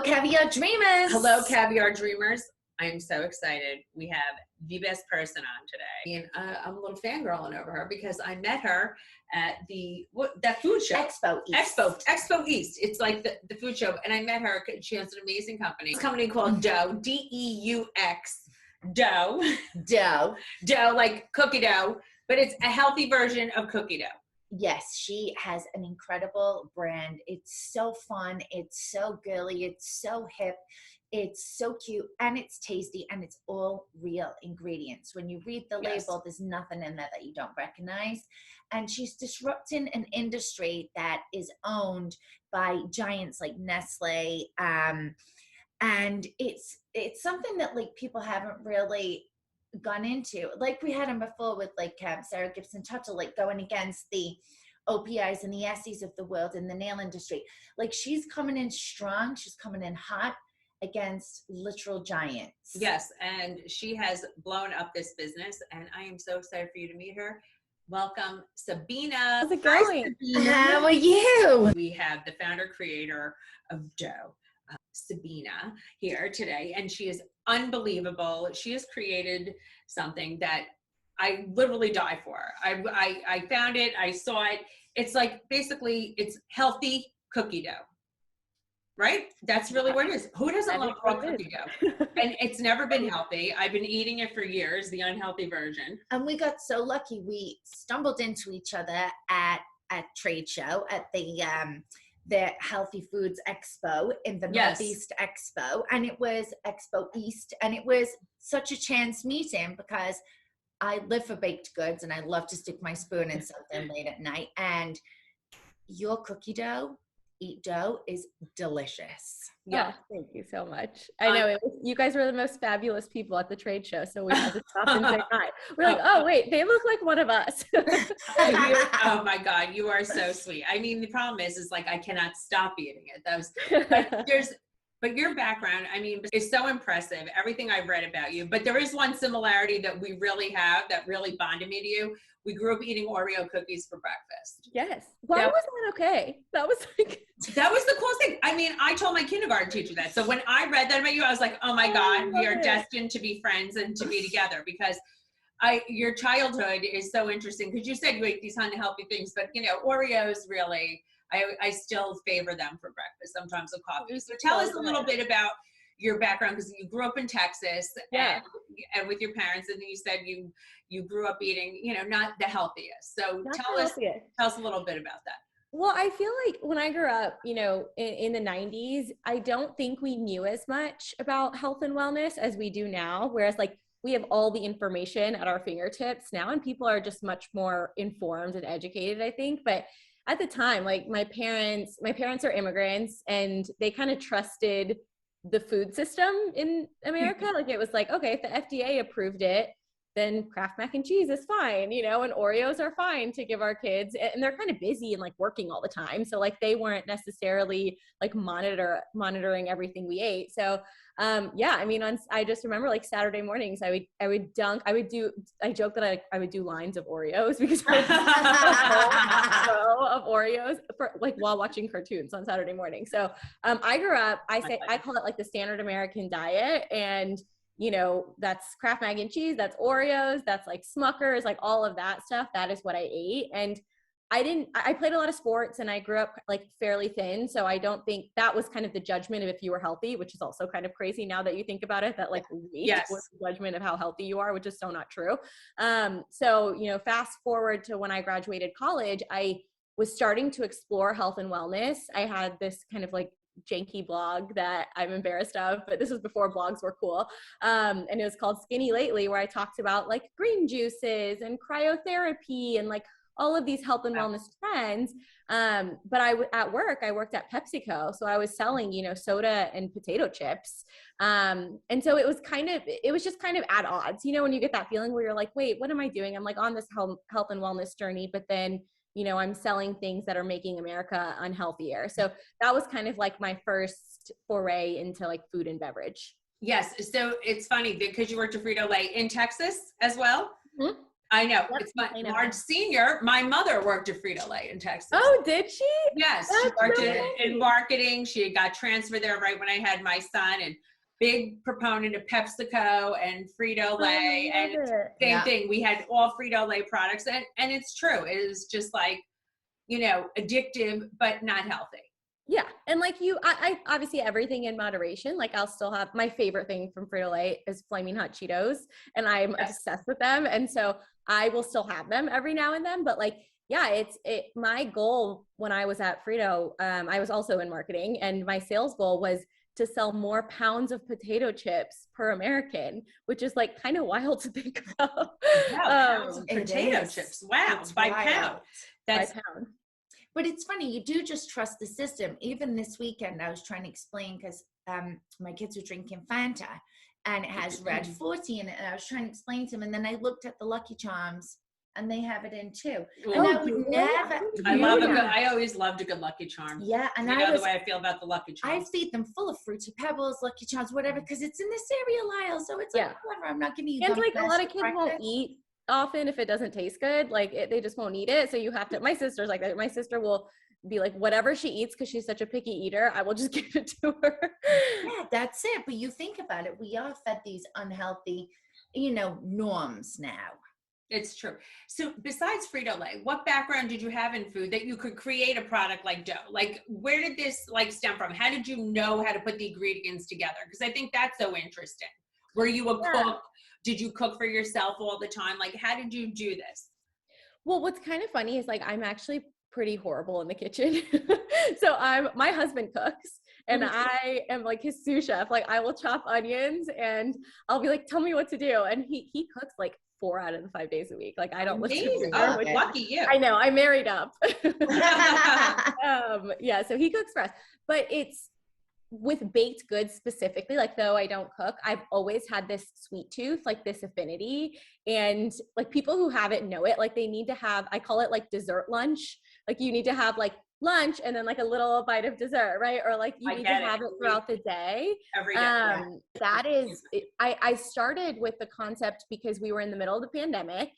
Caviar Dreamers. Hello, Caviar Dreamers. I am so excited. We have the best person on today. And I'm a little fangirling over her because I met her at that food show. Expo East. Expo East. It's like the food show. And I met her. She has an amazing company. It's a company called DEUX, D-E-U-X. Dough, like cookie dough, but it's a healthy version of cookie dough. Yes, she has an incredible brand. It's so fun. It's so girly. It's so hip. It's so cute, and it's tasty, and it's all real ingredients. When you read the label, there's nothing in there that you don't recognize. And she's disrupting an industry that is owned by giants like Nestle. And it's something that like people haven't really gone into. Like we had him before with like Sarah Gibson Tuttle, like going against the OPIs and the Estes of the world in the nail industry. Like she's coming in strong. She's coming in hot against literal giants. Yes, and she has blown up this business, and I am so excited for you to meet her. Welcome, Sabeena. How's it going? How are you? We have the founder creator of DEUX, Sabeena, here today, and she is unbelievable. She has created something that I literally die for. I found it, I saw it. It's like basically it's healthy cookie dough. Right? That's really what it is. Who doesn't love raw cookie dough? And it's never been healthy. I've been eating it for years, the unhealthy version. And we got so lucky. We stumbled into each other at trade show at the Healthy Foods Expo in the Northeast Expo. And it was Expo East. And it was such a chance meeting because I live for baked goods and I love to stick my spoon in something late at night. And your cookie dough, Eat Dough, is delicious. Yeah, thank you so much. I know you guys were the most fabulous people at the trade show, so we had to stop and say hi. We're like, oh wait, they look like one of us. Oh my God, you are so sweet. I mean, the problem is like I cannot stop eating it. But your background, I mean, is so impressive. Everything I've read about you. But there is one similarity that we really have that really bonded me to you. We grew up eating Oreo cookies for breakfast. Yes. Why was that okay? That was like... That was the coolest thing. I mean, I told my kindergarten teacher that. So when I read that about you, I was like, oh my God, we are destined to be friends and to be together because your childhood is so interesting because you said you ate these unhealthy things, but you know, Oreos really, I still favor them for breakfast, sometimes with coffee. So tell us a little bit about your background because you grew up in Texas and with your parents, and then you said you grew up eating, you know, not the healthiest. So tell us a little bit about that. Well, I feel like when I grew up, you know, in the 90s, I don't think we knew as much about health and wellness as we do now. Whereas like we have all the information at our fingertips now and people are just much more informed and educated, I think. But at the time, like my parents are immigrants and they kind of trusted the food system in America. Like it was like, okay, if the FDA approved it, then Kraft mac and cheese is fine, you know, and Oreos are fine to give our kids. And they're kind of busy and like working all the time. So like they weren't necessarily like monitoring everything we ate. So I mean, I just remember like Saturday mornings, I joke that I would do lines of Oreos because I would row of Oreos for like while watching cartoons on Saturday morning. So I grew up, I call it like the standard American diet, and you know, that's Kraft mac and cheese, that's Oreos, that's like Smuckers, like all of that stuff. That is what I ate. And I played a lot of sports and I grew up like fairly thin. So I don't think that was kind of the judgment of if you were healthy, which is also kind of crazy now that you think about it, that like weight was the judgment of how healthy you are, which is so not true. So, you know, fast forward to when I graduated college, I was starting to explore health and wellness. I had this kind of like janky blog that I'm embarrassed of, but this was before blogs were cool. And it was called Skinny Lately, where I talked about like green juices and cryotherapy and like all of these health and wellness trends. But at work, I worked at PepsiCo. So I was selling, you know, soda and potato chips. And so it was just kind of at odds, you know, when you get that feeling where you're like, wait, what am I doing? I'm like on this health and wellness journey, but then you know, I'm selling things that are making America unhealthier. So that was kind of like my first foray into like food and beverage. Yes. So it's funny because you worked at Frito Lay in Texas as well. Mm-hmm. I know. Yep, It's my I know. Marge Senior. My mother worked at Frito Lay in Texas. Oh, did she? Yes, she worked in marketing. She got transferred there right when I had my son, and big proponent of PepsiCo and Frito Lay. And same thing. We had all Frito Lay products, and it's true. It is just like, you know, addictive, but not healthy. Yeah. And like I obviously everything in moderation. Like I'll still have my favorite thing from Frito Lay is Flaming Hot Cheetos, and I'm obsessed with them. And so I will still have them every now and then, but like, yeah, my goal when I was at Frito, I was also in marketing, and my sales goal was to sell more pounds of potato chips per American, which is like kind of wild to think about. Wow, pounds of potato chips. Wow, by pound. That's by pound. But it's funny, you do just trust the system. Even this weekend, I was trying to explain, because my kids were drinking Fanta, and it has red 40 in it, and I was trying to explain to them, and then I looked at the Lucky Charms, and they have it in too. And I would never. I always loved a good Lucky Charm. Yeah, and you know the way I feel about the Lucky Charms. I feed them full of Fruity Pebbles, Lucky Charms, whatever, because it's in the cereal aisle, so it's like, whatever. I'm not giving you. And like a lot of kids won't eat often if it doesn't taste good. Like they just won't eat it. So you have to. My sister's like that. My sister will be like, whatever she eats, because she's such a picky eater, I will just give it to her. Yeah, that's it. But you think about it, we are fed these unhealthy, you know, norms now. It's true. So besides Frito Lay, what background did you have in food that you could create a product like dough? Like, where did this like stem from? How did you know how to put the ingredients together? Because I think that's so interesting. Were you a cook? Did you cook for yourself all the time? Like, how did you do this? Well, what's kind of funny is like, I'm actually pretty horrible in the kitchen. So my husband cooks, and I am like his sous chef. Like I will chop onions, and I'll be like, tell me what to do. And he cooks like 4 out of the 5 days a week. Like I don't listen to her. Oh, lucky you. I know, I married up. Yeah, so he cooks for us. But it's with baked goods specifically, like though I don't cook, I've always had this sweet tooth, like this affinity. And like people who have it know it, like they need to have, I call it like dessert lunch. Like you need to have like lunch and then like a little bite of dessert, right? Or like you need to have it throughout the day. Every day. That is, I started with the concept because we were in the middle of the pandemic.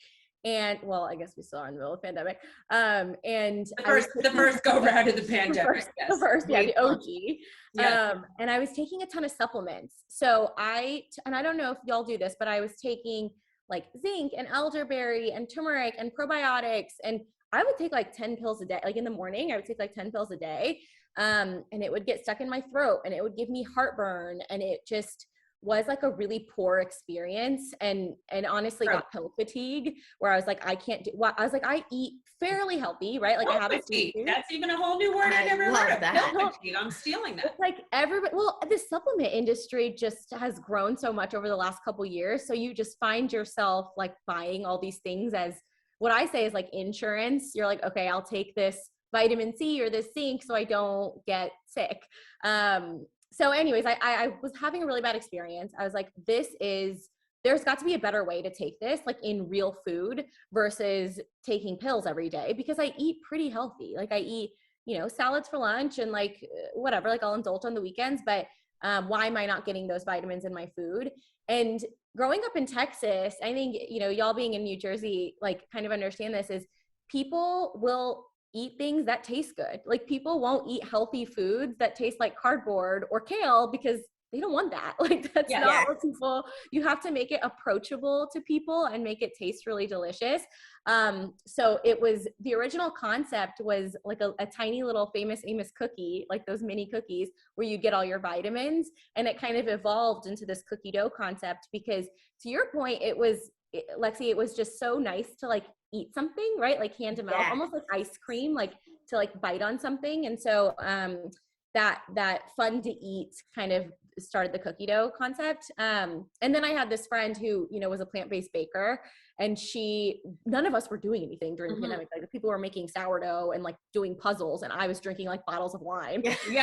And well, I guess we still are in the middle of the pandemic. And the first go round of the pandemic. The OG. Yeah. And I was taking a ton of supplements. So and I don't know if y'all do this, but I was taking like zinc and elderberry and turmeric and probiotics, and I would take like 10 pills a day. Like in the morning, I would take like 10 pills a day. And it would get stuck in my throat, and it would give me heartburn, and it just was like a really poor experience, and honestly got pill fatigue, where I was like, I can't do what I was like, I eat fairly healthy, right? Like pill I have fatigue. That's even a whole new word I never heard of. Pill fatigue. I'm stealing that. It's like everybody, well, the supplement industry just has grown so much over the last couple years. So you just find yourself like buying all these things as what I say is like insurance. You're like, okay, I'll take this vitamin C or this zinc so I don't get sick. So anyways, I was having a really bad experience. I was like, there's got to be a better way to take this like in real food versus taking pills every day, because I eat pretty healthy. Like I eat, you know, salads for lunch and like whatever, like I'll indulge on the weekends, but why am I not getting those vitamins in my food? And growing up in Texas, I think, you know, y'all being in New Jersey, like kind of understand this, is people will eat things that taste good. Like people won't eat healthy foods that taste like cardboard or kale because they don't want that. Like that's not what people, you have to make it approachable to people and make it taste really delicious. So it was, the original concept was like a tiny little Famous Amos cookie, like those mini cookies where you get all your vitamins. And it kind of evolved into this cookie dough concept because, to your point, Lexi, it was just so nice to like eat something, right? Like hand to mouth, almost like ice cream, like to like bite on something. And so that fun to eat kind of started the cookie dough concept. And then I had this friend who, you know, was a plant-based baker, and none of us were doing anything during the pandemic. Like people were making sourdough and like doing puzzles, and I was drinking like bottles of wine. We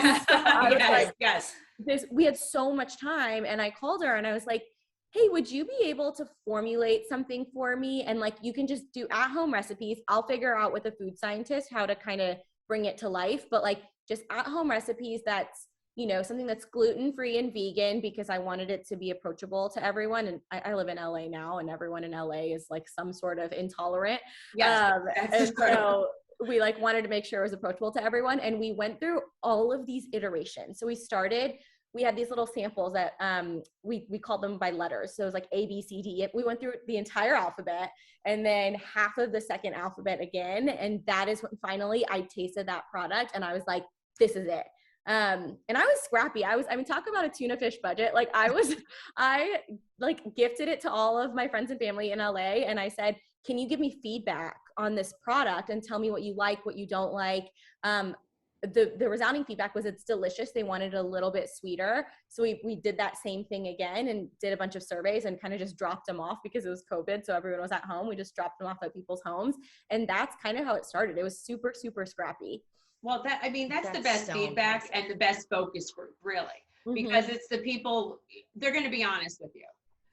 had so much time, and I called her and I was like, hey, would you be able to formulate something for me? And like, you can just do at-home recipes. I'll figure out with a food scientist how to kind of bring it to life, but like just at-home recipes that's you know, something that's gluten-free and vegan because I wanted it to be approachable to everyone. And I live in LA now, and everyone in LA is like some sort of intolerant. Yes, And so we like wanted to make sure it was approachable to everyone. And we went through all of these iterations. So we had these little samples that we called them by letters. So it was like A, B, C, D. We went through the entire alphabet and then half of the second alphabet again. And that is when finally I tasted that product and I was like, this is it. And I was scrappy. I mean, talk about a tuna fish budget. Like I like gifted it to all of my friends and family in LA. And I said, can you give me feedback on this product and tell me what you like, what you don't like? The resounding feedback was it's delicious. They wanted it a little bit sweeter. So we did that same thing again and did a bunch of surveys and kind of just dropped them off because it was COVID. So everyone was at home. We just dropped them off at people's homes. And that's kind of how it started. It was super, super scrappy. Well, that's the best feedback and the best focus group, really, because it's the people, they're going to be honest with you.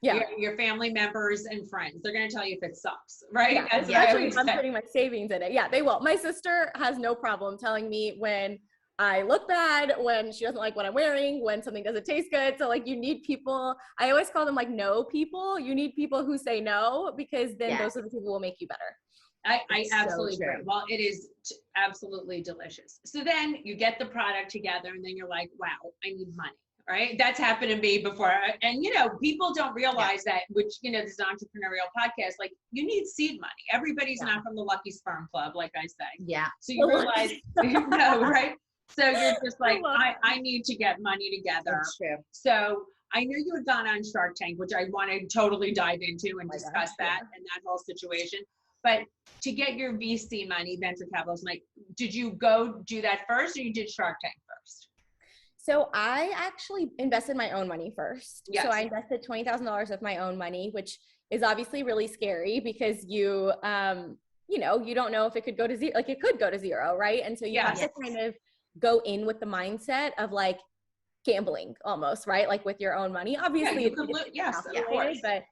Yeah. Your family members and friends, they're going to tell you if it sucks, right? Yeah, especially if I'm putting my savings in it. Yeah, they will. My sister has no problem telling me when I look bad, when she doesn't like what I'm wearing, when something doesn't taste good. So like you need people, I always call them like no people. You need people who say no, because then those are the people who will make you better. I absolutely agree. Well, it is absolutely delicious. So then you get the product together and then you're like, wow, I need money, right? That's happened to me before. And, you know, people don't realize that, which, you know, this is an entrepreneurial podcast, like you need seed money. Everybody's not from the Lucky Sperm Club, like I say. Yeah. So you realize, you know, right? So you're just like, I need to get money together. That's true. So I knew you had gone on Shark Tank, which I want to totally dive into and discuss that and that whole situation. But to get your VC money, venture capitalist money, did you go do that first or you did Shark Tank first? So I actually invested my own money first. Yes. So I invested $20,000 of my own money, which is obviously really scary because you know, you don't know if it could go to zero, like it could go to zero, right? And so you have to kind of go in with the mindset of like gambling almost, right? Like with your own money. Obviously, of course. But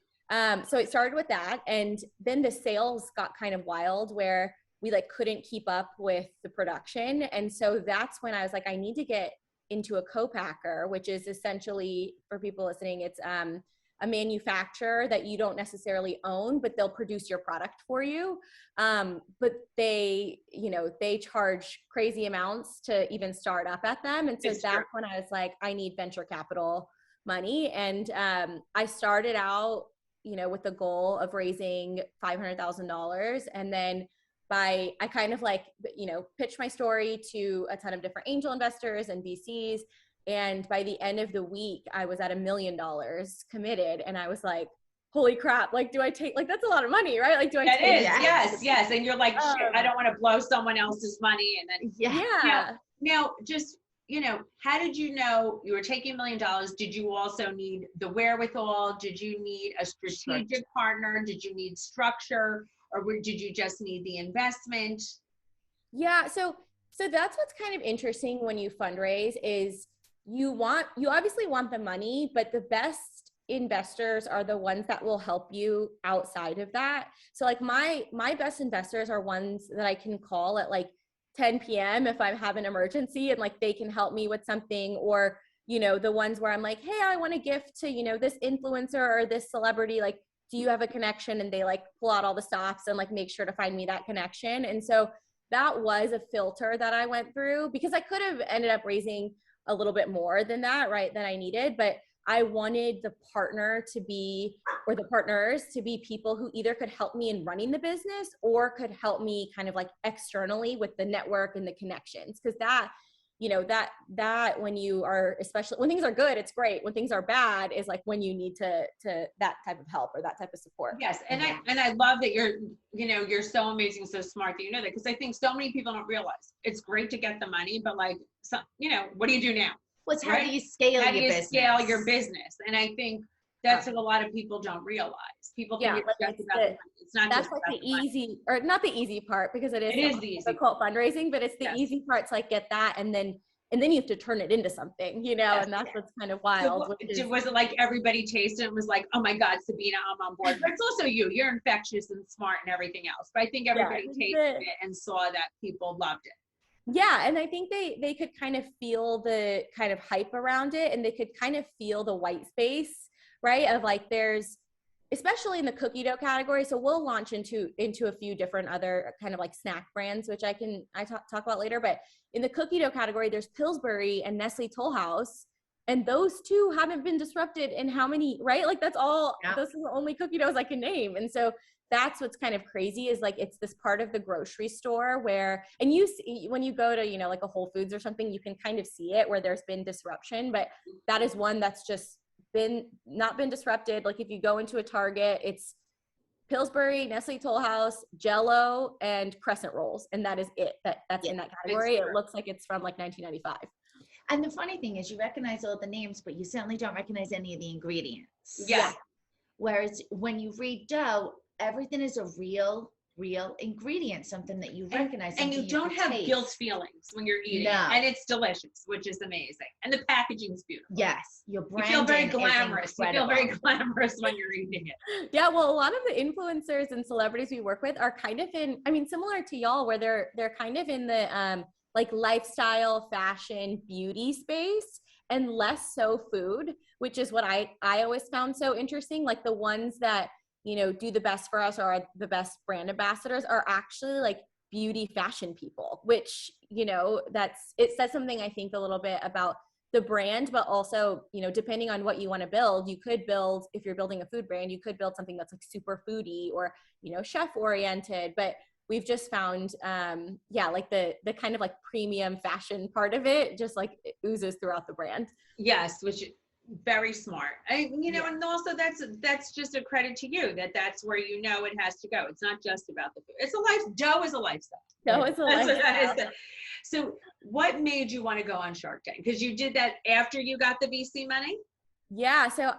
so it started with that. And then the sales got kind of wild where we like couldn't keep up with the production. And so that's when I was like, I need to get into a co-packer, which is essentially, for people listening, it's a manufacturer that you don't necessarily own, but they'll produce your product for you. But they, you know, they charge crazy amounts to even start up at them. And so that's when I was like, I need venture capital money. And I started out, you know, with the goal of raising $500,000. And then I kind of like, you know, pitched my story to a ton of different angel investors and VCs. And by the end of the week, I was at $1 million committed. And I was like, holy crap, like, do I take, like, that's a lot of money, right? Like, do I take it? Yes. And you're like, shit, I don't want to blow someone else's money. And then, Now, just, you know, how did you know you were taking $1 million? Did you also need the wherewithal? Did you need a strategic partner? Did you need structure? Or did you just need the investment? Yeah, so that's what's kind of interesting when you fundraise is you obviously want the money, but the best investors are the ones that will help you outside of that. So like my best investors are ones that I can call at like 10 p.m. if I have an emergency and like they can help me with something, or, you know, the ones where I'm like, hey, I want to gift to, you know, this influencer or this celebrity, like, do you have a connection? And they like pull out all the stops and like make sure to find me that connection. And so that was a filter that I went through because I could have ended up raising a little bit more than that, right, than I needed. But I wanted the partner to be, or the partners to be people who either could help me in running the business or could help me kind of like externally with the network and the connections. Because that, you know, that when you are, especially when things are good, it's great. When things are bad is like when you need to that type of help or that type of support. Yes. And I love that you're so amazing, so smart that you know that, because I think so many people don't realize it's great to get the money, but like, you know, what do you do now? What's how do you scale your business? Scale your business? And I think that's what a lot of people don't realize. People think it's just about the money. It's not just like about the easy, or not the easy part, because it is the easy difficult fundraising, but it's the easy part to like get that, and then you have to turn it into something, you know, and that's what's kind of wild. So was it like everybody tasted it and was like, oh my God, Sabeena, I'm on board. But it's also you're infectious and smart and everything else. But I think everybody tasted it and saw that people loved it. Yeah, and I think they could kind of feel the kind of hype around it, and they could kind of feel the white space, right? Of like there's, especially in the cookie dough category. So we'll launch into a few different other kind of like snack brands, which I talk about later. But in the cookie dough category, there's Pillsbury and Nestle Toll House, and those two haven't been disrupted in how many, right? Like that's all. Yeah. Those are the only cookie doughs I can name, and so that's what's kind of crazy is like it's this part of the grocery store where, and you see when you go to, you know, like a Whole Foods or something, you can kind of see it where there's been disruption, but that is one that's just not been disrupted. Like if you go into a Target, it's Pillsbury, Nestle Toll House, Jell-O, and Crescent Rolls, and that is it. That's in that category. It looks like it's from like 1995. And the funny thing is, you recognize all the names, but you certainly don't recognize any of the ingredients. Yeah. Whereas when you read dough, everything is a real ingredient, something that you recognize. And you don't have guilt feelings when you're eating. No. And it's delicious, which is amazing. And the packaging is beautiful. Yes. Your branding you feel very glamorous. You feel very glamorous when you're eating it. Yeah, well, a lot of the influencers and celebrities we work with are kind of in, I mean, similar to y'all, where they're kind of in the like lifestyle, fashion, beauty space, and less so food, which is what I always found so interesting. Like the ones that, you know, do the best for us or are the best brand ambassadors are actually like beauty fashion people, which, you know, it says something, I think, a little bit about the brand, but also, you know, depending on what you want to build, you could build, if you're building a food brand, you could build something that's like super foodie or, you know, chef oriented. But we've just found, like the kind of like premium fashion part of it just like it oozes throughout the brand. Yes, which very smart. You know, and also that's just a credit to you that's where you know it has to go. It's not just about the food. It's a life. Dough is a lifestyle. Dough is a lifestyle. So what made you want to go on Shark Tank? Because you did that after you got the VC money? Yeah. So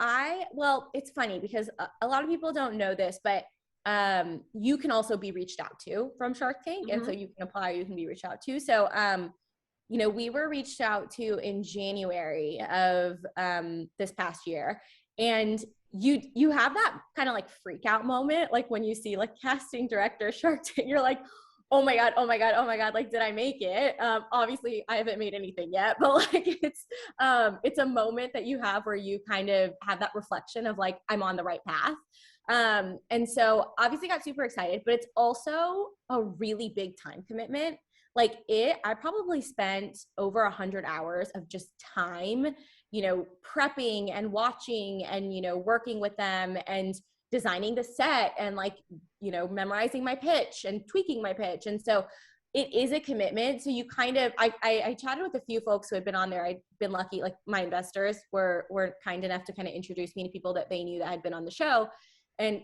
it's funny because a lot of people don't know this, but you can also be reached out to from Shark Tank. Mm-hmm. And so you can apply, you can be reached out to. So, you know, we were reached out to in January of this past year, and you have that kind of like freak out moment, like when you see like casting director Shark Tank, you're like, oh my God, like, did I make it? Obviously I haven't made anything yet, but like it's a moment that you have where you kind of have that reflection of like, I'm on the right path. And so obviously got super excited, but it's also a really big time commitment. Like I probably spent over 100 hours of just time, you know, prepping and watching and, you know, working with them and designing the set and like, you know, memorizing my pitch and tweaking my pitch. And so it is a commitment. So you kind of, I chatted with a few folks who had been on there. I'd been lucky, like my investors were kind enough to kind of introduce me to people that they knew that had been on the show. And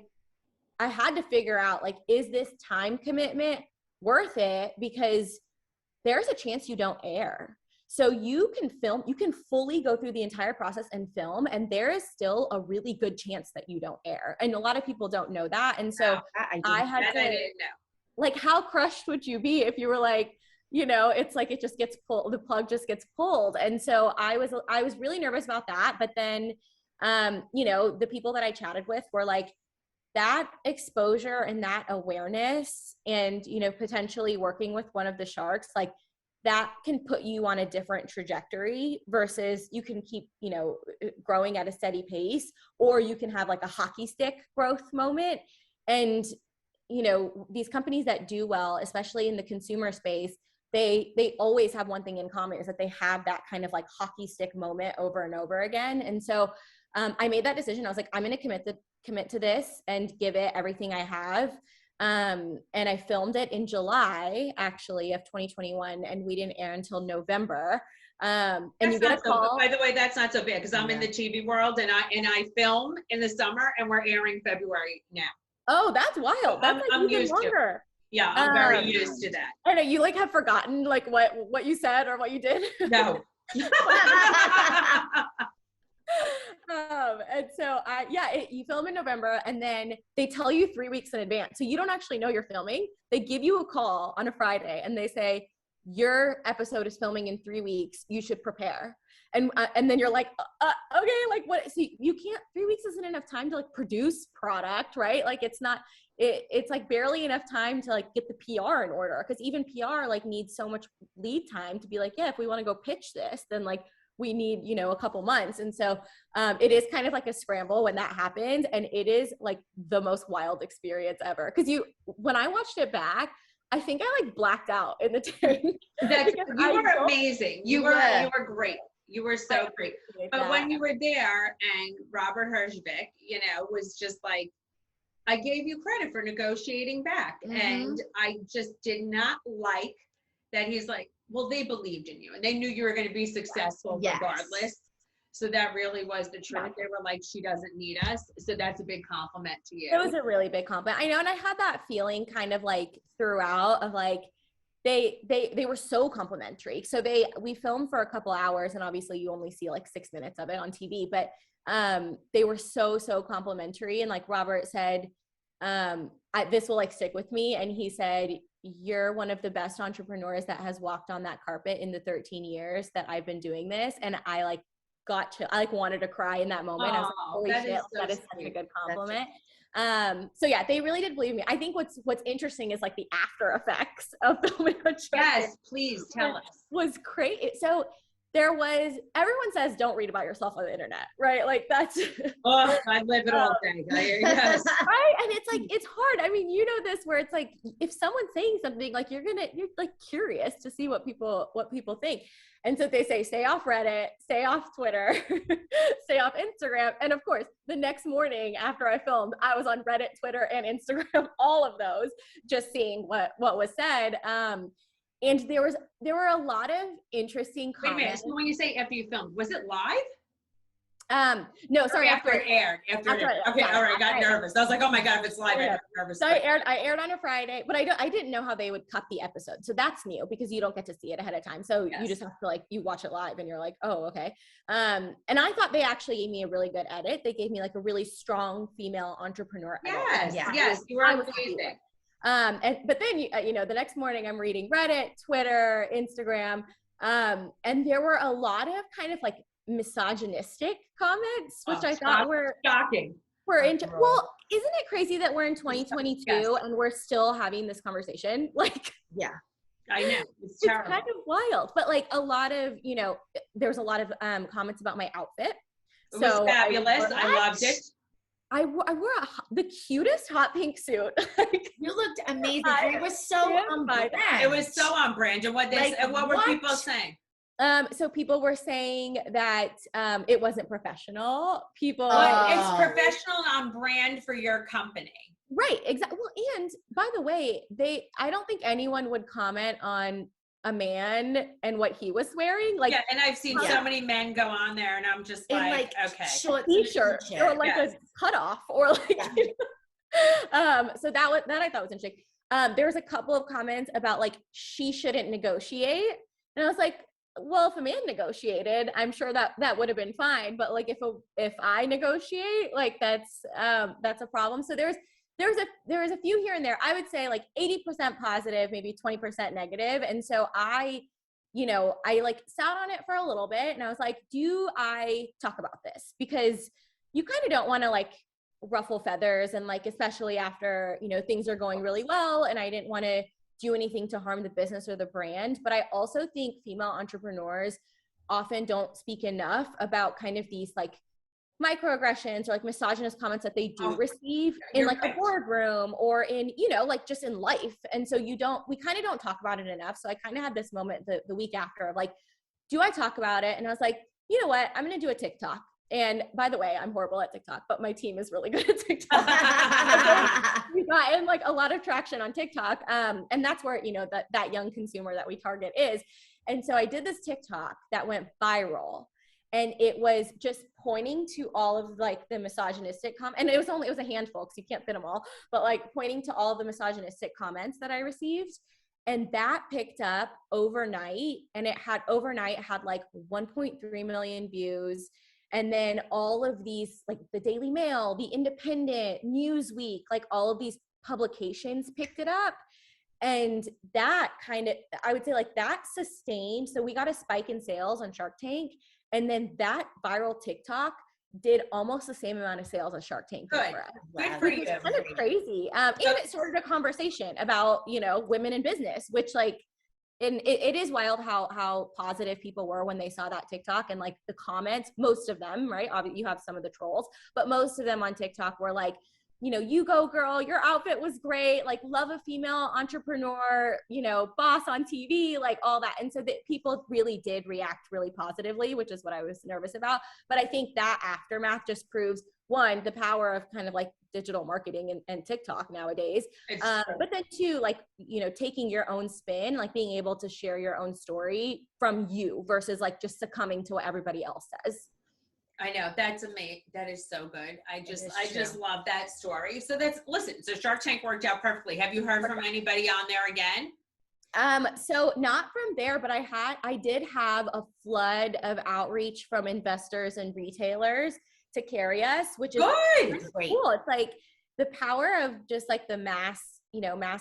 I had to figure out, like, is this time commitment worth it? Because there's a chance you don't air. So you can film, you can fully go through the entire process and film, and there is still a really good chance that you don't air. And a lot of people don't know that. And so I had to, like, how crushed would you be if you were like, you know, it's like it just gets pulled, the plug just gets pulled. And so I was really nervous about that. But then, you know, the people that I chatted with were like, that exposure and that awareness and, you know, potentially working with one of the sharks, like that can put you on a different trajectory versus you can keep, you know, growing at a steady pace, or you can have like a hockey stick growth moment. And, you know, these companies that do well, especially in the consumer space, they always have one thing in common, is that they have that kind of like hockey stick moment over and over again. And so I made that decision. I was like, I'm going to commit to this and give it everything I have. And I filmed it in July, actually, of 2021, and we didn't air until November. And you get a call. By the way, that's not so bad because I'm in the TV world, and I film in the summer, and we're airing February now. Oh, that's wild. That's I'm like even used longer. Yeah, I'm very used to that. I know you like have forgotten like what you said or what you did. No. And so you film in November, and then they tell you 3 weeks in advance. So you don't actually know you're filming. They give you a call on a Friday and they say, your episode is filming in 3 weeks. You should prepare. And then you're like, okay, like what? So you can't, 3 weeks isn't enough time to like produce product, right? Like it's not, it's like barely enough time to like get the PR in order. Cause even PR like needs so much lead time to be like, yeah, if we want to go pitch this, then like we need, you know, a couple months. And so it is kind of like a scramble when that happens. And it is like the most wild experience ever. Cause when I watched it back, I think I like blacked out in the tank. You were amazing. You were great. You were so great. But when you were there and Robert Herjavec, you know, was just like, I gave you credit for negotiating back. And I just did not like that he's like, well, they believed in you and they knew you were going to be successful regardless. So that really was the truth. They were like, she doesn't need us. So that's a big compliment to you. It was a really big compliment. I know. And I had that feeling kind of like throughout of like, they were so complimentary. So we filmed for a couple hours and obviously you only see like 6 minutes of it on TV, but they were so complimentary. And like Robert said, this will like stick with me. And he said, you're one of the best entrepreneurs that has walked on that carpet in the 13 years that I've been doing this. And I like wanted to cry in that moment. I was like, holy shit, that is such a good compliment. So yeah, they really did believe me. I think what's interesting is like the after effects of filming a show. Yes, please tell us. Was great. So everyone says don't read about yourself on the internet, right? Like that's I live it all day. Yes. Right. And it's like, it's hard. I mean, you know this, where it's like, if someone's saying something, like you're like curious to see what people think. And so they say, stay off Reddit, stay off Twitter, stay off Instagram. And of course, the next morning after I filmed, I was on Reddit, Twitter, and Instagram, all of those, just seeing what was said. And there were a lot of interesting comments. Wait a minute. So when you say after you filmed, was it live? No, sorry. After it aired. After it aired. Okay, all right. I got nervous. I was like, oh my God, if it's live, I got nervous. So I aired on a Friday, but I didn't know how they would cut the episode. So that's new because you don't get to see it ahead of time. So you just have to like, you watch it live and you're like, oh, okay. And I thought they actually gave me a really good edit. They gave me like a really strong female entrepreneur edit. Yes, you were amazing. But then, you know, the next morning I'm reading Reddit, Twitter, Instagram, and there were a lot of kind of like misogynistic comments, which I thought were shocking. Well, isn't it crazy that we're in 2022 and we're still having this conversation? Like, yeah, I know. It's terrible. Kind of wild, but like a lot of, you know, there's a lot of comments about my outfit. It was fabulous. I loved it. I wore the cutest hot pink suit. You looked amazing. It was so on brand. It was so on brand. And what were people saying? So people were saying that it wasn't professional. It's professional on brand for your company. Right, exactly. Well, and by the way, I don't think anyone would comment on a man and what he was wearing. Like, yeah, and I've seen so many men go on there and I'm just like okay. Short t-shirt or like a cutoff or like so that I thought was interesting. There was a couple of comments about like she shouldn't negotiate. And I was like, well, if a man negotiated, I'm sure that would have been fine. But like if I negotiate, like that's a problem. So there was a few here and there. I would say like 80% positive, maybe 20% negative. And so I like sat on it for a little bit and I was like, do I talk about this? Because you kind of don't want to like ruffle feathers and like, especially after, you know, things are going really well and I didn't want to do anything to harm the business or the brand. But I also think female entrepreneurs often don't speak enough about kind of these like microaggressions or like misogynist comments that they do receive in like a boardroom or in, you know, like just in life. And so we kind of don't talk about it enough. So I kind of had this moment the week after of like, do I talk about it? And I was like, you know what, I'm going to do a TikTok. And by the way, I'm horrible at TikTok, but my team is really good at TikTok. We've gotten like a lot of traction on TikTok. And that's where, you know, that young consumer that we target is. And so I did this TikTok that went viral. And it was just pointing to all of like the misogynistic and it was a handful because you can't fit them all, but like pointing to all of the misogynistic comments that I received. And that picked up overnight and it had like 1.3 million views. And then all of these, like the Daily Mail, the Independent, Newsweek, like all of these publications picked it up. And that kind of, I would say like that sustained. So we got a spike in sales on Shark Tank. And then that viral TikTok did almost the same amount of sales as Shark Tank did for us. Good for you. It's kind of crazy. And it started a conversation about, you know, women in business, which like, and it is wild how positive people were when they saw that TikTok, and like the comments, most of them, right? Obviously you have some of the trolls, but most of them on TikTok were like, you know, you go girl, your outfit was great, like love a female entrepreneur, you know, boss on TV, like all that. And so that people really did react really positively, which is what I was nervous about. But I think that aftermath just proves, one, the power of kind of like digital marketing and TikTok nowadays. But then two, like, you know, taking your own spin, like being able to share your own story from you versus like just succumbing to what everybody else says. I know, that's amazing. That is so good. I just love that story. So listen, so Shark Tank worked out perfectly. Have you heard from anybody on there again? So not from there, but I did have a flood of outreach from investors and retailers to carry us, which is great. Cool. It's like the power of just like the mass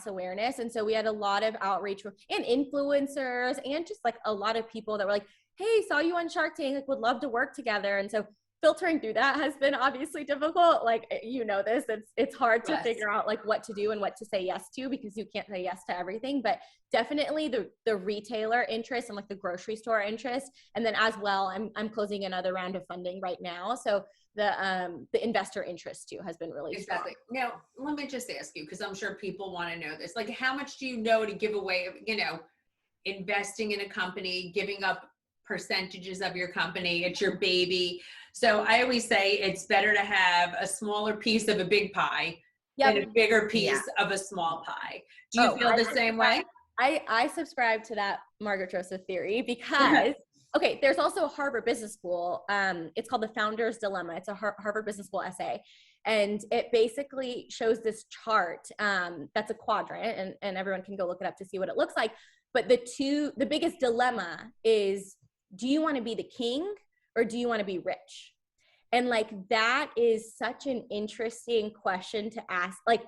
awareness. And so we had a lot of outreach and influencers and just like a lot of people that were like, hey, saw you on Shark Tank, like would love to work together. And so filtering through that has been obviously difficult. Like, you know, it's hard to figure out like what to do and what to say yes to, because you can't say yes to everything, but definitely the retailer interest and like the grocery store interest. And then as well, I'm closing another round of funding right now. So the investor interest too has been really strong. Now, let me just ask you, because I'm sure people want to know this, like how much do you know to give away, you know, investing in a company, giving up percentages of your company, it's your baby. So I always say it's better to have a smaller piece of a big pie than a bigger piece of a small pie. Do you feel the same way? I subscribe to that Margaret Joseph theory because, okay, there's also a Harvard Business School. It's called The Founder's Dilemma. It's a Harvard Business School essay. And it basically shows this chart that's a quadrant, and everyone can go look it up to see what it looks like. But the biggest dilemma is, do you want to be the king or do you want to be rich? And like, that is such an interesting question to ask. Like,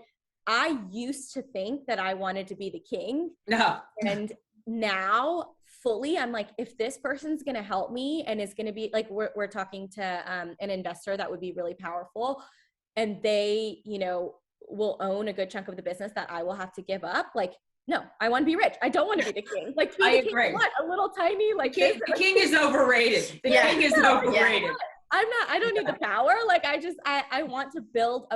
I used to think that I wanted to be the king. No. And now fully, I'm like, if this person's going to help me and is going to be like, we're talking to an investor that would be really powerful, and they, you know, will own a good chunk of the business that I will have to give up. Like, no, I want to be rich. I don't want to be the king. Like, I agree. What? A little tiny, like the king is overrated. The king is overrated. I don't need the power. Like, I want to build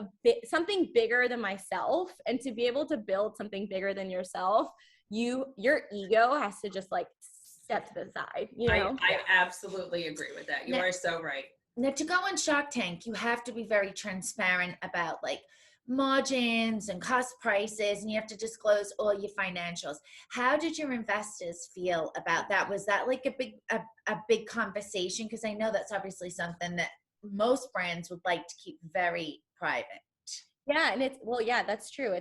something bigger than myself, and to be able to build something bigger than yourself, your ego has to just like step to the side, you know? I absolutely agree with that. You are so right. Now, to go on Shark Tank, you have to be very transparent about like margins and cost prices, and you have to disclose all your financials. How did your investors feel about that? Was that like a big conversation? Because I know that's obviously something that most brands would like to keep very private. Yeah, and that's true.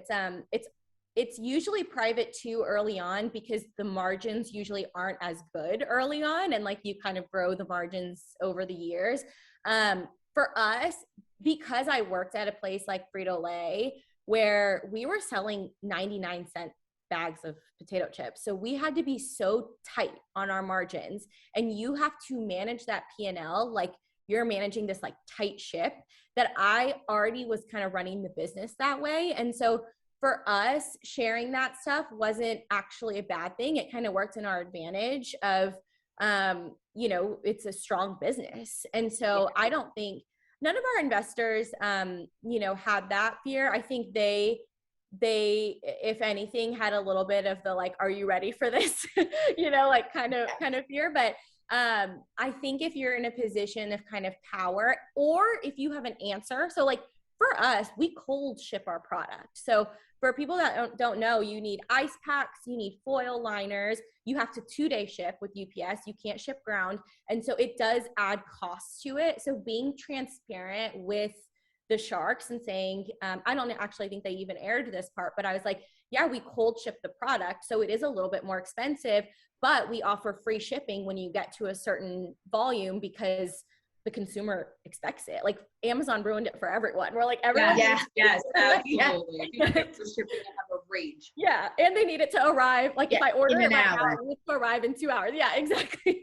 It's usually private too early on, because the margins usually aren't as good early on, and like you kind of grow the margins over the years. For us, because I worked at a place like Frito Lay where we were selling 99-cent bags of potato chips, so we had to be so tight on our margins, and you have to manage that P&L like you're managing this like tight ship, that I already was kind of running the business that way. And so for us, sharing that stuff wasn't actually a bad thing. It kind of worked in our advantage of, you know, it's a strong business. And so I don't think none of our investors, you know, had that fear. I think they, if anything, had a little bit of the, like, are you ready for this? You know, like kind of fear. But I think if you're in a position of kind of power, or if you have an answer, so like for us, we cold ship our product. So for people that don't know, you need ice packs, you need foil liners, you have to 2-day ship with UPS, you can't ship ground. And so it does add costs to it. So being transparent with the sharks and saying, I don't actually think they even aired this part, but I was like, yeah, we cold ship the product, so it is a little bit more expensive, but we offer free shipping when you get to a certain volume, because the consumer expects it. Like Amazon ruined it for everyone. We're like, everyone. Yes, absolutely. If you get for shipping and have a rage. Yeah, and they need it to arrive. Like, if I order in it an right now, hour. it needs to arrive in 2 hours. Yeah, exactly.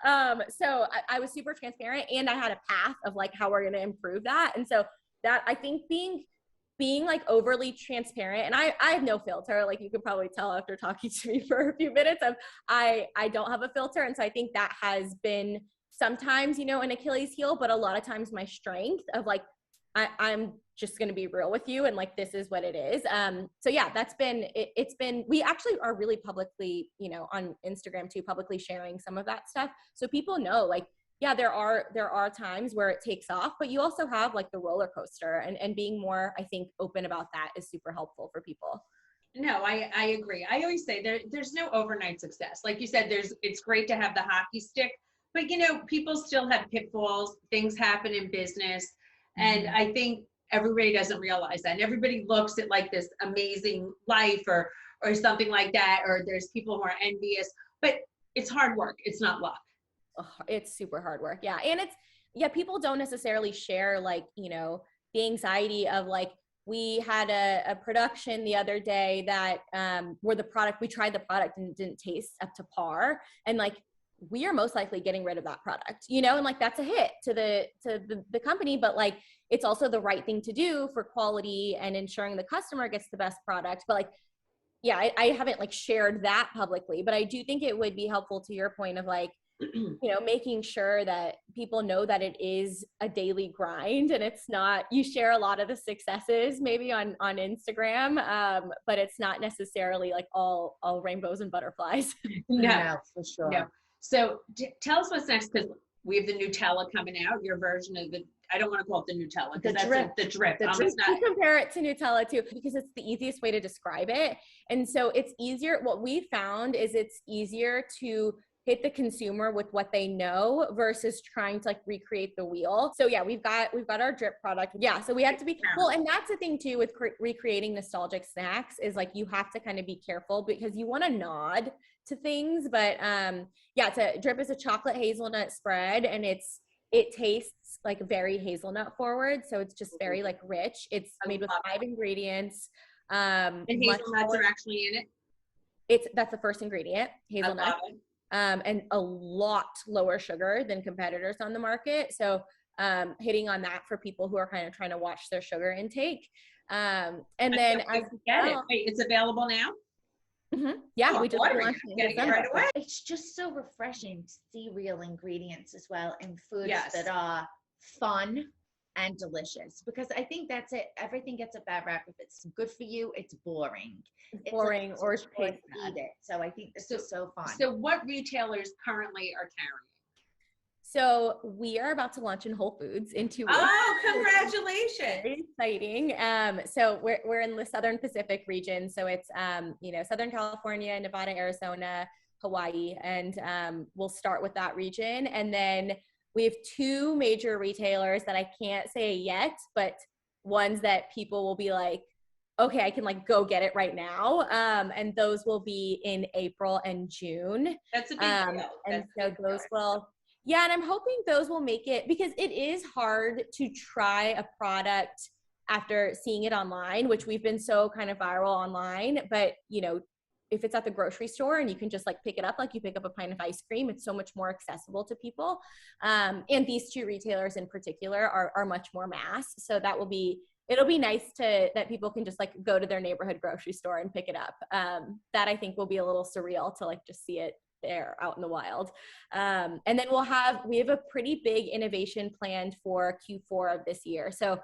So I was super transparent, and I had a path of like how we're gonna improve that. And so that, I think, being like overly transparent, and I have no filter, like you could probably tell after talking to me for a few minutes, of I don't have a filter. And so I think that has been sometimes, an Achilles heel, but a lot of times my strength of like, I'm just going to be real with you, and like, this is what it is. So yeah, that's been, it's been, we actually are really publicly, on Instagram too, publicly sharing some of that stuff. So people know, like, yeah, there are times where it takes off, but you also have like the roller coaster, and being more, I think, open about that is super helpful for people. No, I agree. I always say there's no overnight success. Like you said, it's great to have the hockey stick, but people still have pitfalls. Things happen in business. And I think everybody doesn't realize that. And everybody looks at like this amazing life or something like that, or there's people who are envious, but it's hard work. It's not luck. It's super hard work. Yeah. And people don't necessarily share like, the anxiety of like, we had a production the other day that where we tried the product and it didn't taste up to par. And like, we are most likely getting rid of that product, and like, that's a hit to the company, but like, it's also the right thing to do for quality and ensuring the customer gets the best product. But like, yeah, I haven't like shared that publicly, but I do think it would be helpful to your point of like, making sure that people know that it is a daily grind, and it's not, you share a lot of the successes maybe on Instagram, but it's not necessarily like all rainbows and butterflies. No, for sure. No. So tell us what's next, because we have the Nutella coming out, your version of I don't want to call it the Nutella, because that's drip. the drip. I compare it to Nutella too, because it's the easiest way to describe it. And so it's easier. What we found is it's easier to hit the consumer with what they know versus trying to like recreate the wheel. So yeah, we've got our drip product. Yeah. So we have to be, well, and that's the thing too with recreating nostalgic snacks, is like, you have to kind of be careful because you want to nod to things. But yeah, drip is a chocolate hazelnut spread, and it tastes like very hazelnut forward. So it's just very like rich. It's made with 5 ingredients. And hazelnuts are actually in it? That's the first ingredient, hazelnut. And a lot lower sugar than competitors on the market. So hitting on that for people who are kind of trying to watch their sugar intake. And then as get it. Wait, it's available now? Yeah, we just launched it right away. It's just so refreshing to see real ingredients as well in foods that are fun and delicious, because I think that's it. Everything gets a bad rap. If it's good for you, it's boring. It's boring or eat it. So I think this is so fun. So what retailers currently are carrying? So we are about to launch in Whole Foods in 2 weeks. Oh, congratulations. Very exciting. So we're in the Southern Pacific region. So it's, Southern California, Nevada, Arizona, Hawaii, and we'll start with that region. And then we have 2 major retailers that I can't say yet, but ones that people will be like, okay, I can like go get it right now. And those will be in April and June. That's a big deal. And so those will, yeah, and I'm hoping those will make it, because it is hard to try a product after seeing it online, which we've been so kind of viral online. But, if it's at the grocery store and you can just like pick it up, like you pick up a pint of ice cream, it's so much more accessible to people. And these 2 retailers in particular are much more mass. So it'll be nice that people can just like go to their neighborhood grocery store and pick it up. That I think will be a little surreal to like just see it there out in the wild. And then we have a pretty big innovation planned for Q4 of this year. So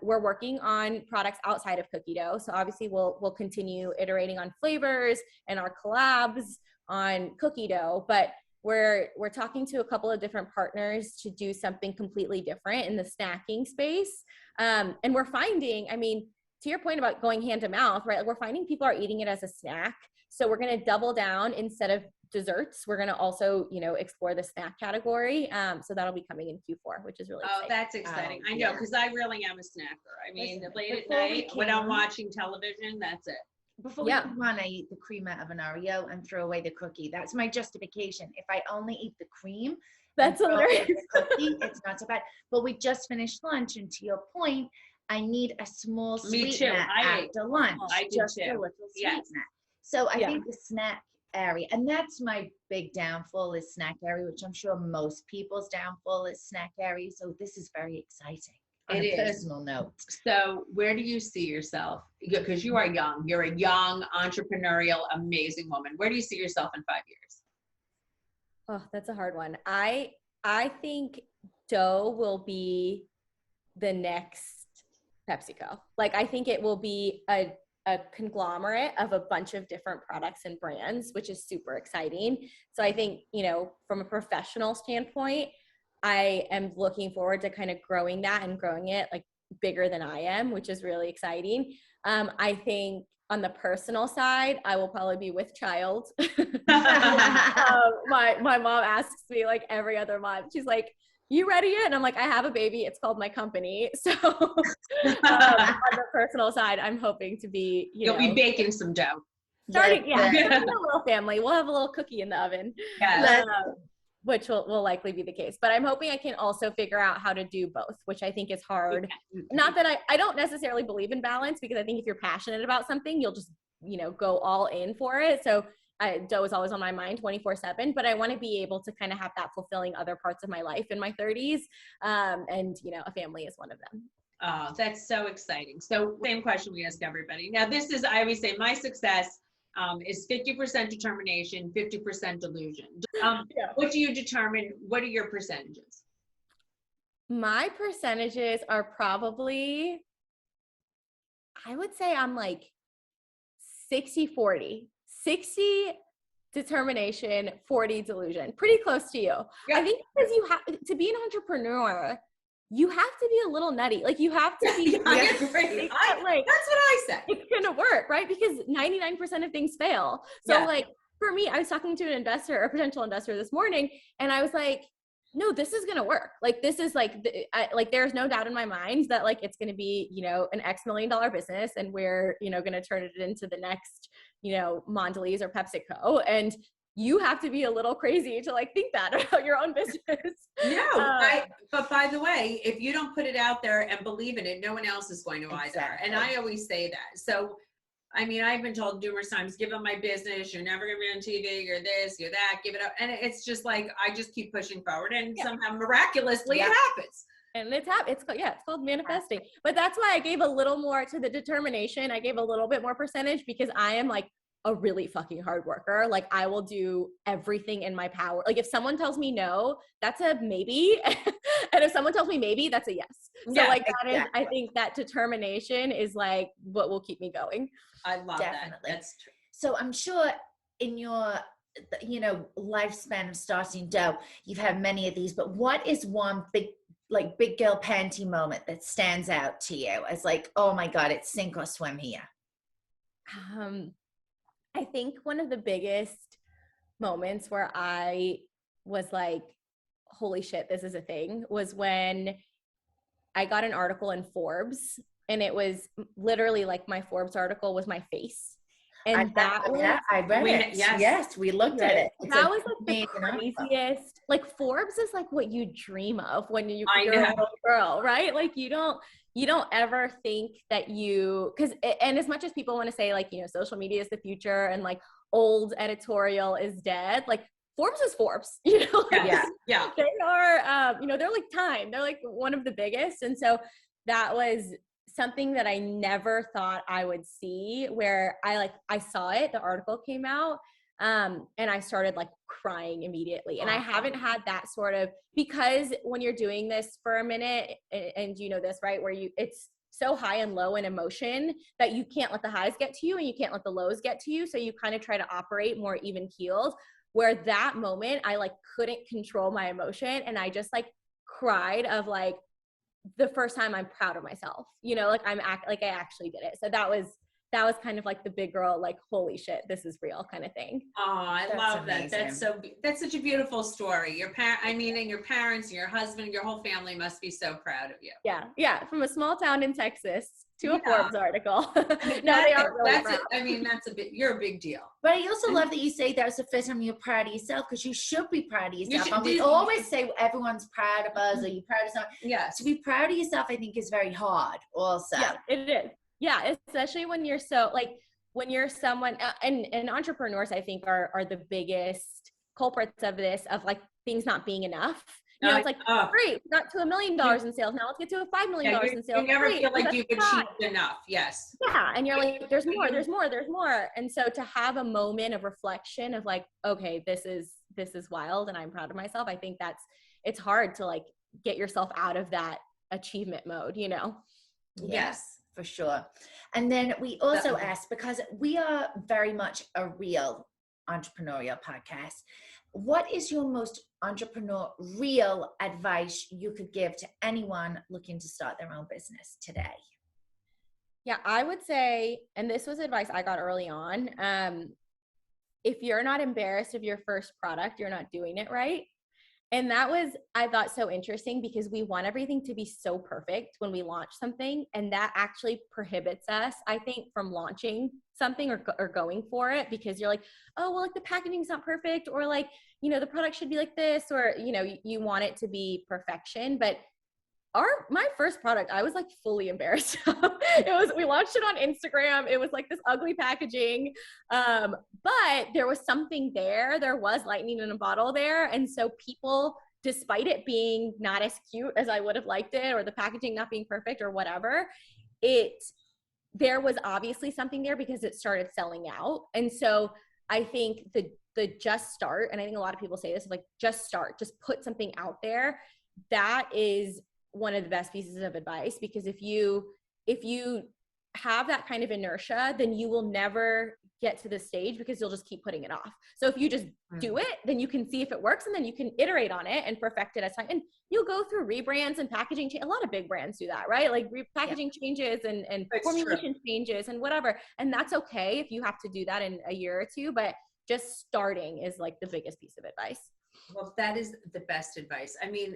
we're working on products outside of cookie dough. So obviously we'll continue iterating on flavors and our collabs on cookie dough, but we're talking to a couple of different partners to do something completely different in the snacking space. And we're finding, to your point about going hand to mouth, right? We're finding people are eating it as a snack. So we're going to double down. Instead of desserts, we're going to also, explore the snack category. So that'll be coming in Q4, which is really exciting. That's exciting. I know, because I really am a snacker. Late at night when I'm watching television, that's it. Before we come on, I eat the cream out of an Oreo and throw away the cookie. That's my justification. If I only eat the cream, that's hilarious. Cookie, it's not so bad. But we just finished lunch, and to your point, I need a small Me too. sweetener after lunch. I do just too. a little Yes. sweetener. So I think the snack area, and that's my big downfall is snack area, which I'm sure most people's downfall is snack area. So this is very exciting on a personal note. So where do you see yourself? Because you are young. You're a young, entrepreneurial, amazing woman. Where do you see yourself in 5 years? Oh, that's a hard one. I think DEUX will be the next PepsiCo. Like, I think it will be a conglomerate of a bunch of different products and brands, which is super exciting. So I think, you know, from a professional standpoint, I am looking forward to kind of growing that and growing it like bigger than I am, which is really exciting. I think on the personal side, I will probably be with child. My mom asks me like every other month, she's like, you ready yet? And I'm like, I have a baby. It's called my company. So on the personal side, I'm hoping to be, You'll be baking some dough. Starting a little family. We'll have a little cookie in the oven. Yeah. Which will likely be the case. But I'm hoping I can also figure out how to do both, which I think is hard. Not that I don't necessarily believe in balance, because I think if you're passionate about something, you'll just, you know, go all in for it. So DEUX is always on my mind 24/7, but I want to be able to kind of have that fulfilling other parts of my life in my 30s. And, you know, a family is one of them. Oh, that's so exciting. So same question we ask everybody. Now, this is, I always say, my success is 50% determination, 50% delusion. What do you determine? What are your percentages? My percentages are probably, I would say I'm like 60-40. 60 determination, 40 delusion. Pretty close to you. Yeah. I think because you have to be an entrepreneur, you have to be a little nutty. Like, you have to be. I agree. That's what I said. It's gonna work, right? Because 99% of things fail. So like for me, I was talking to an investor, a potential investor this morning, and I was like, no, this is gonna work. Like, this is like, there's no doubt in my mind that like it's gonna be, you know, an X $million business, and we're, you know, gonna turn it into the next, you know, Mondelez or PepsiCo. And you have to be a little crazy to like think that about your own business. No, but by the way, if you don't put it out there and believe in it, no one else is going to either. And I always say that. So, I mean, I've been told numerous times, give up my business, you're never gonna be on TV, you're this, you're that, give it up. And it's just like, I just keep pushing forward, and somehow miraculously it happens. And it's called manifesting. But that's why I gave a little more to the determination. I gave a little bit more percentage, because I am like a really fucking hard worker. Like, I will do everything in my power. Like, if someone tells me no, that's a maybe. And if someone tells me maybe, that's a yes. So like that is, I think that determination is like what will keep me going. I love that. That's true. So I'm sure in your, you know, lifespan of starting DEUX, you've had many of these, but what is one big girl panty moment that stands out to you as like, oh my God, it's sink or swim here? I think one of the biggest moments where I was like, holy shit, this is a thing, was when I got an article in Forbes, and it was literally like my Forbes article was my face. And I read it. Yes, we looked at it. That was like the craziest. Like, Forbes is like what you dream of when you're a little girl, right? Like, you don't ever think that and as much as people want to say like, you know, social media is the future and like old editorial is dead, like Forbes is Forbes, you know? They are, you know, they're like Time. They're like one of the biggest. And so that was something that I never thought I would see, where I saw it, the article came out, and I started like crying immediately. And I haven't had that sort of, because when you're doing this for a minute, and you know this, right, where it's so high and low in emotion that you can't let the highs get to you and you can't let the lows get to you. So you kind of try to operate more even keeled, where that moment I like couldn't control my emotion. And I just like cried of like, the first time I'm proud of myself, you know, like I actually did it. So that was that was kind of like the big girl, like, holy shit, this is real kind of thing. Oh, I That's love amazing. that. That's such a beautiful story. And your parents and your husband, your whole family must be so proud of you. Yeah. Yeah. From a small town in Texas to a Yeah. Forbes article. I mean, No, they are really proud. you're a big deal. But I also love that you say that was the first time you're proud of yourself, because you should be proud of yourself. should And we do- always say everyone's proud of us, or you're proud of something. Yes. To be proud of yourself, I think, is very hard also. Yeah, it is. Yeah, especially when you're when you're someone, and entrepreneurs, I think, are the biggest culprits of this, of like things not being enough. You know, it's like, great, we got to $1 million in sales. Now let's get to a $5 million in sales. You never Great, feel like that's you've fine. achieved enough. Yes. Yeah, and you're like, there's more. And so to have a moment of reflection of like, okay, this is wild, and I'm proud of myself. I think it's hard to like get yourself out of that achievement mode, you know? Yes, for sure. And then we also asked, because we are very much a real entrepreneurial podcast, what is your most entrepreneurial advice you could give to anyone looking to start their own business today? Yeah, I would say, and this was advice I got early on, if you're not embarrassed of your first product, you're not doing it right. And that was, I thought, so interesting, because we want everything to be so perfect when we launch something. And that actually prohibits us, I think, from launching something or going for it, because you're like, oh, well, like the packaging's not perfect, or like, you know, the product should be like this, or, you know, you want it to be perfection. But my first product, I was like fully embarrassed. We launched it on Instagram. It was like this ugly packaging. But there was something there. There was lightning in a bottle there. And so people, despite it being not as cute as I would have liked it, or the packaging not being perfect or whatever, there was obviously something there, because it started selling out. And so I think the just start, and I think a lot of people say this, like, just start, just put something out there. That is one of the best pieces of advice, because if you have that kind of inertia, then you will never get to the stage, because you'll just keep putting it off. So if you just do it, then you can see if it works, and then you can iterate on it and perfect it as time. And you'll go through rebrands and packaging. A lot of big brands do that, right? Like packaging changes and formulation changes and whatever. And that's okay if you have to do that in a year or two, but just starting is like the biggest piece of advice. Well, that is the best advice. I mean,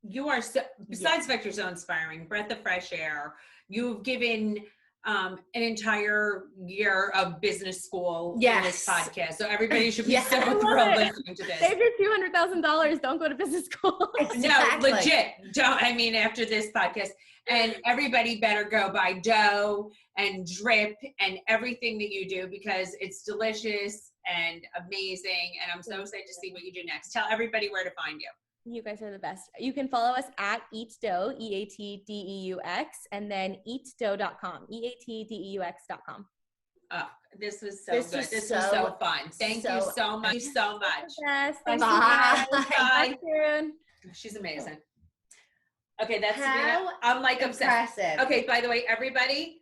you are besides Vector, so inspiring, breath of fresh air. You've given an entire year of business school in this podcast, so everybody should be so thrilled listening to this. Save your $200,000. Don't go to business school. Exactly. No, legit. Don't. I mean, after this podcast, and everybody better go buy dough and drip and everything that you do, because it's delicious and amazing. And I'm so excited to see what you do next. Tell everybody where to find you. You guys are the best. You can follow us at EatDeux, EATDEUX, and then eatdeux.com, EATDEUX.com. Oh, this was so good. This was so fun. Thank you so much. Yes, thanks. Bye. Bye. She's amazing. Okay, that's Sabeena. I'm like obsessed. Okay, by the way, everybody,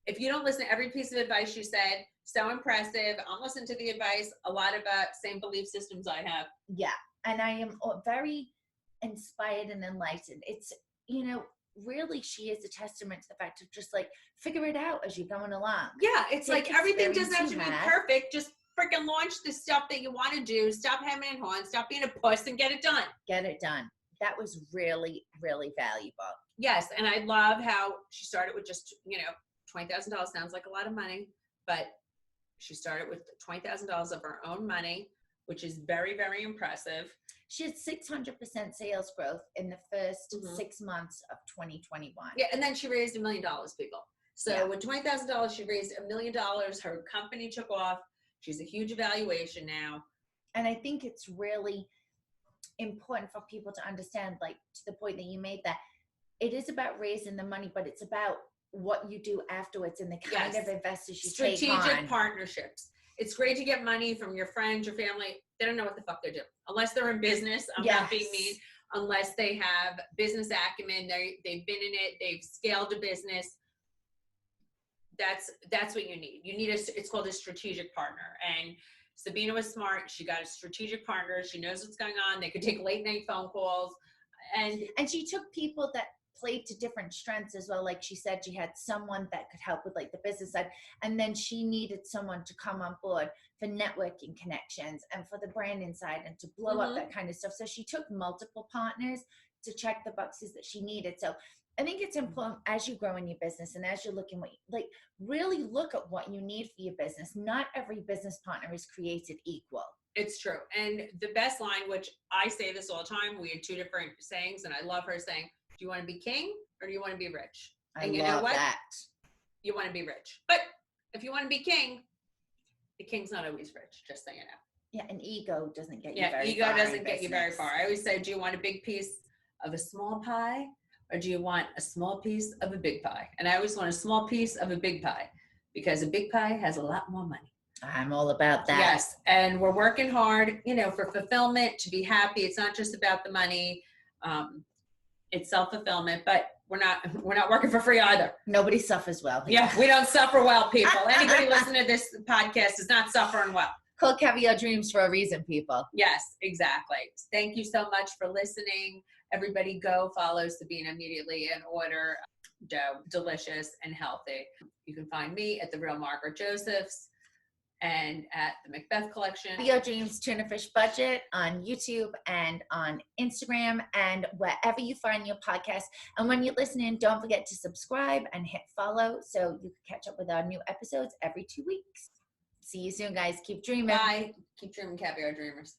if you don't listen to every piece of advice you said, so impressive. I'm listening to the advice. A lot of same belief systems I have. Yeah. And I am very inspired and enlightened. It's, you know, really, she is a testament to the fact of just like figure it out as you're going along. Yeah, it's like everything doesn't have to be perfect. Just freaking launch the stuff that you want to do. Stop hemming and hawing. Stop being a puss and get it done. Get it done. That was really, really valuable. Yes, and I love how she started with just, you know, $20,000 sounds like a lot of money, but she started with $20,000 of her own money, which is very, very impressive. She had 600% sales growth in the first 6 months of 2021. Yeah, and then she raised $1 million, people. So with $20,000, she raised $1 million. Her company took off. She's a huge valuation now. And I think it's really important for people to understand, like to the point that you made, that it is about raising the money, but it's about what you do afterwards and the kind of investors you take on. Strategic partnerships. It's great to get money from your friends, your family. They don't know what the fuck they're doing. Unless they're in business, I'm not being mean. Unless they have business acumen, they've been in it, they've scaled a business. That's what you need. You need it's called a strategic partner. And Sabeena was smart. She got a strategic partner. She knows what's going on. They could take late night phone calls. And she took people that played to different strengths as well. Like she said, she had someone that could help with like the business side, and then she needed someone to come on board for networking connections and for the branding side and to blow up that kind of stuff. So she took multiple partners to check the boxes that she needed. So I think it's important as you grow in your business and as you're looking like really look at what you need for your business. Not every business partner is created equal. It's true. And the best line, which I say this all the time, we had two different sayings, and I love her saying, do you want to be king or do you want to be rich? And you know what? That. You want to be rich. But if you want to be king, the king's not always rich, just so you know. Yeah, and ego doesn't get you very far. Yeah, ego doesn't get you very far. I always say, do you want a big piece of a small pie or do you want a small piece of a big pie? And I always want a small piece of a big pie because a big pie has a lot more money. I'm all about that. Yes, and we're working hard, for fulfillment, to be happy. It's not just about the money. It's self-fulfillment, but we're not working for free either. Nobody suffers well. Yeah, we don't suffer well, people. Anybody listening to this podcast is not suffering well. Called Caviar Dreams for a reason, people. Yes, exactly. Thank you so much for listening. Everybody go follow Sabeena immediately and order dough, delicious and healthy. You can find me at The Real Margaret Josephs and at the Macbeth Collection. Caviar Dreams Tuna Fish Budget on YouTube and on Instagram and wherever you find your podcast. And when you're listening, don't forget to subscribe and hit follow so you can catch up with our new episodes every 2 weeks. See you soon, guys. Keep dreaming. Bye. Keep dreaming, Caviar Dreamers.